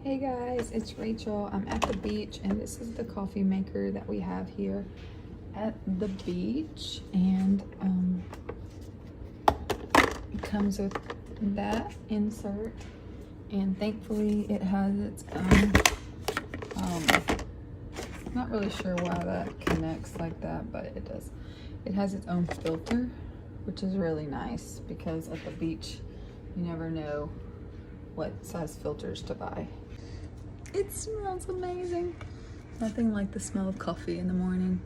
Hey guys, it's Rachel. I'm at the beach and this is the coffee maker that we have here at the beach, and it comes with that insert, and thankfully it has its own not really sure why that connects like that, but it does. It has its own filter, which is really nice because at the beach you never know what size filters to buy. It smells amazing. Nothing like the smell of coffee in the morning.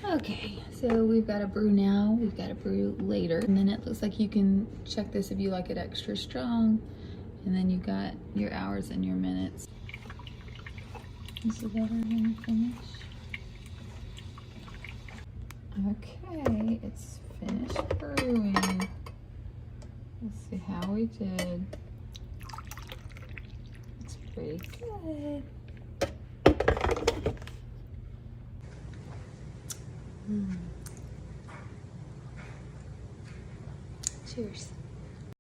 Okay, so we've got a brew now, we've got a brew later, and then it looks like you can check this if you like it extra strong, and then you've got your hours and your minutes. This is what we're gonna finish. Okay, it's finished brewing. Let's see how we did. It's pretty good. Cheers.